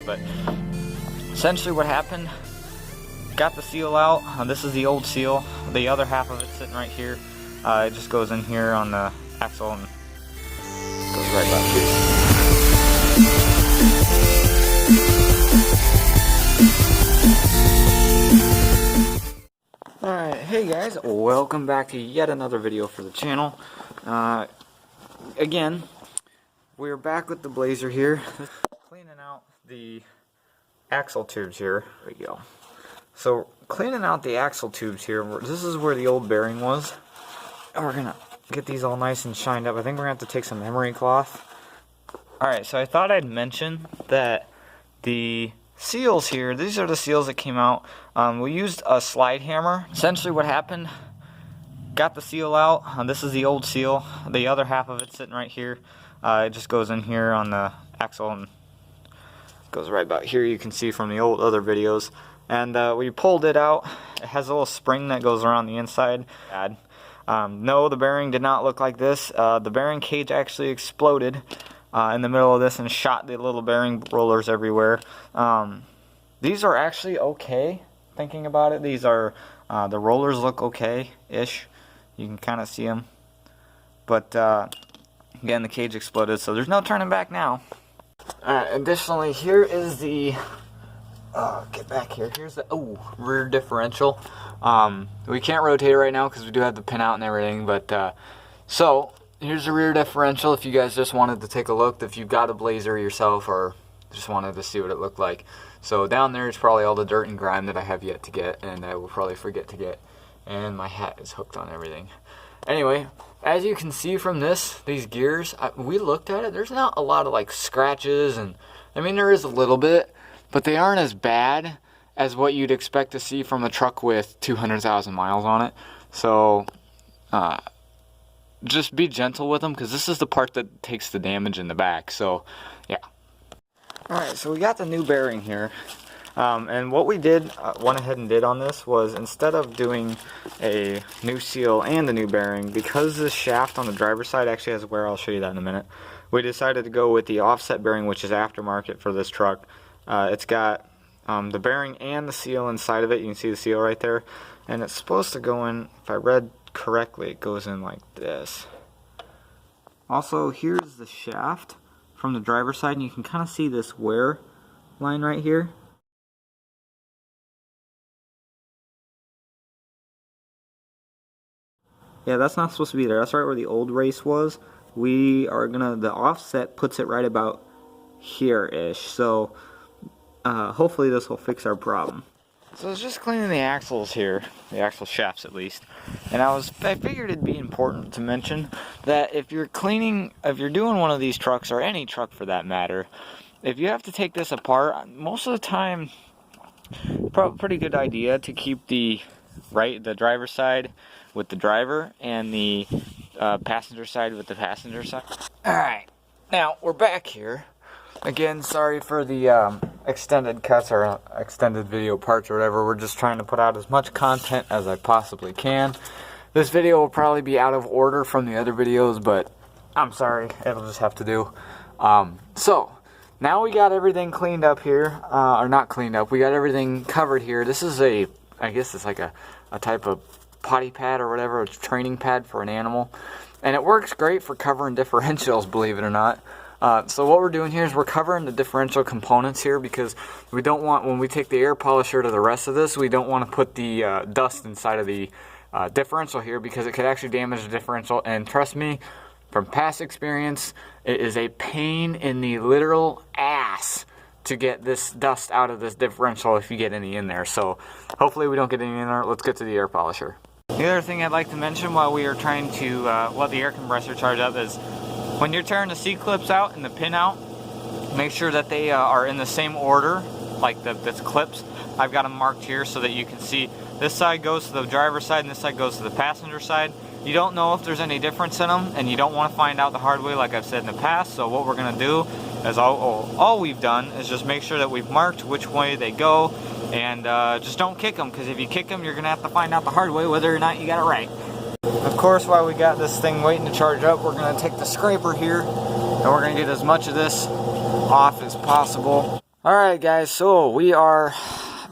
But essentially what happened, got the seal out. This is the old seal. The other half of it sitting right here. It just goes in here on the axle and goes right back here. Alright, hey guys, welcome back to yet another video for the channel. Again, we're back with the Blazer here, cleaning out the axle tubes here. There we go. So, cleaning out the axle tubes here, this is where the old bearing was. And we're gonna get these all nice and shined up. I think we're gonna have to take some emery cloth. Alright, so I thought I'd mention that the seals here, these are the seals that came out. We used a slide hammer. Essentially what happened, got the seal out. This is the old seal. The other half of it sitting right here. It just goes in here on the axle and goes right about here. You can see from the old other videos. And we pulled it out. It has a little spring that goes around the inside. No, the bearing did not look like this. The bearing cage actually exploded in the middle of this and shot the little bearing rollers everywhere. These are actually okay, thinking about it. These are, the rollers look okay-ish. You can kind of see them. But, again, the cage exploded, so there's no turning back now. Alright, additionally, here is the, get back here. Here's the, rear differential. We can't rotate it right now because we do have the pin out and everything, but, so, here's the rear differential if you guys just wanted to take a look, if you've got a Blazer yourself or just wanted to see what it looked like. So down there is probably all the dirt and grime that I have yet to get, and I will probably forget to get. And my hat is hooked on everything. Anyway, as you can see from these gears, we looked at it, there's not a lot of like scratches, and I mean there is a little bit, but they aren't as bad as what you'd expect to see from a truck with 200,000 miles on it. So, just be gentle with them, because this is the part that takes the damage in the back. So yeah. Alright, so we got the new bearing here, and what we did, went ahead and did on this was, instead of doing a new seal and a new bearing, because this shaft on the driver's side actually has wear, I'll show you that in a minute, we decided to go with the offset bearing, which is aftermarket for this truck. It's got the bearing and the seal inside of it. You can see the seal right there, and it's supposed to go in, if I read correctly, it goes in like this. Also, here's the shaft from the driver's side, and you can kind of see this wear line right here. Yeah, that's not supposed to be there. That's right where the old race was. We are gonna, the offset puts it right about here-ish. So hopefully this will fix our problem. So I was just cleaning the axles here, the axle shafts at least, and I figured it'd be important to mention that if you're doing one of these trucks, or any truck for that matter, if you have to take this apart, most of the time, pretty good idea to keep the driver's side with the driver and the passenger side with the passenger side. Alright, now we're back here. Again, sorry for the extended cuts or extended video parts or whatever. We're just trying to put out as much content as I possibly can. This video will probably be out of order from the other videos, but I'm sorry, it'll just have to do. So, now we got everything cleaned up here, or not cleaned up, we got everything covered here. This is I guess it's like a type of potty pad or whatever, a training pad for an animal. And it works great for covering differentials, believe it or not. So what we're doing here is we're covering the differential components here, because we don't want, when we take the air polisher to the rest of this, we don't want to put the dust inside of the differential here, because it could actually damage the differential. And trust me, from past experience, it is a pain in the literal ass to get this dust out of this differential if you get any in there. So hopefully we don't get any in there. Let's get to the air polisher. The other thing I'd like to mention while we are trying to let the air compressor charge up is, when you're tearing the C-clips out and the pin out, make sure that they are in the same order, like the clips. I've got them marked here so that you can see this side goes to the driver's side and this side goes to the passenger side. You don't know if there's any difference in them, and you don't want to find out the hard way like I've said in the past. So what we're going to do is all we've done is just make sure that we've marked which way they go, and just don't kick them, because if you kick them, you're going to have to find out the hard way whether or not you got it right. Of course, while we got this thing waiting to charge up, we're going to take the scraper here, and we're going to get as much of this off as possible. Alright guys, so we are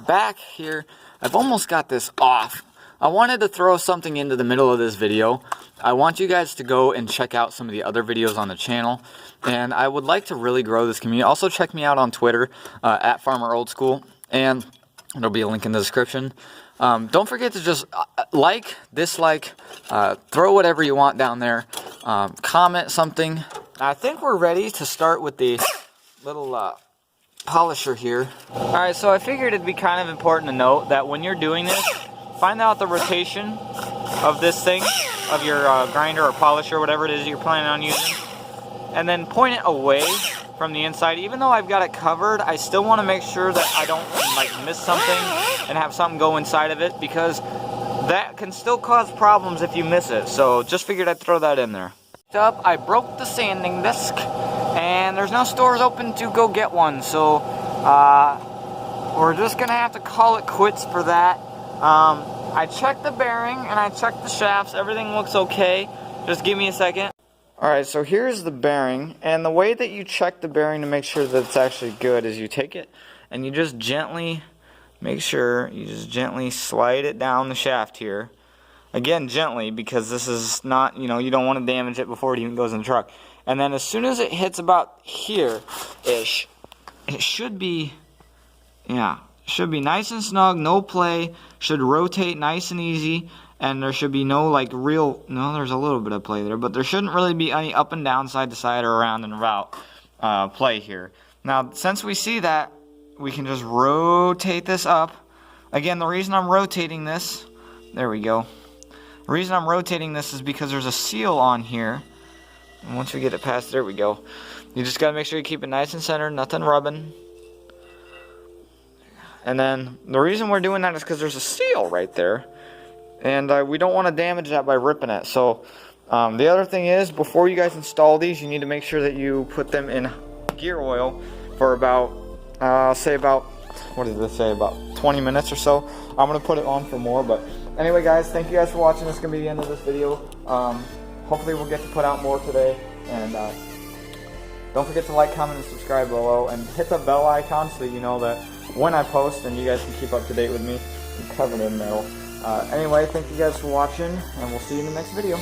back here. I've almost got this off. I wanted to throw something into the middle of this video. I want you guys to go and check out some of the other videos on the channel. And I would like to really grow this community. Also check me out on Twitter, at Farmer Oldschool. And there'll be a link in the description. Don't forget to just like, dislike, throw whatever you want down there. Comment something. I think we're ready to start with the little polisher here. Alright, so I figured it'd be kind of important to note that when you're doing this, find out the rotation of this thing, of your grinder or polisher, whatever it is you're planning on using, and then point it away from the inside. Even though I've got it covered, I still want to make sure that I don't like miss something and have something go inside of it, because that can still cause problems if you miss it. So just figured I'd throw that in there. I broke the sanding disc, and there's no stores open to go get one, so we're just gonna have to call it quits for that. I checked the bearing and I checked the shafts. Everything looks okay. Just give me a second. Alright, so here's the bearing, and the way that you check the bearing to make sure that it's actually good is you take it and you just gently make sure you just gently slide it down the shaft here. Again, gently, because this is not, you know, you don't want to damage it before it even goes in the truck. And then as soon as it hits about here-ish, it should be, yeah, should be nice and snug, no play, should rotate nice and easy, and there should be no, like, real, no, there's a little bit of play there, but there shouldn't really be any up and down, side to side, or around and about play here. Now, since we see that, we can just rotate this up. Again, the reason I'm rotating this, there we go. The reason I'm rotating this is because there's a seal on here. And once we get it past, there we go. You just got to make sure you keep it nice and centered, nothing rubbing. And then the reason we're doing that is because there's a seal right there. And we don't want to damage that by ripping it. So the other thing is, before you guys install these, you need to make sure that you put them in gear oil for about, say about, what does this say, about 20 minutes or so. I'm going to put it on for more, but anyway guys, thank you guys for watching. This is going to be the end of this video. Hopefully we'll get to put out more today. And don't forget to like, comment, and subscribe below. And hit the bell icon so that you know that when I post, and you guys can keep up to date with me. I'm covered in metal. Anyway, thank you guys for watching, and we'll see you in the next video.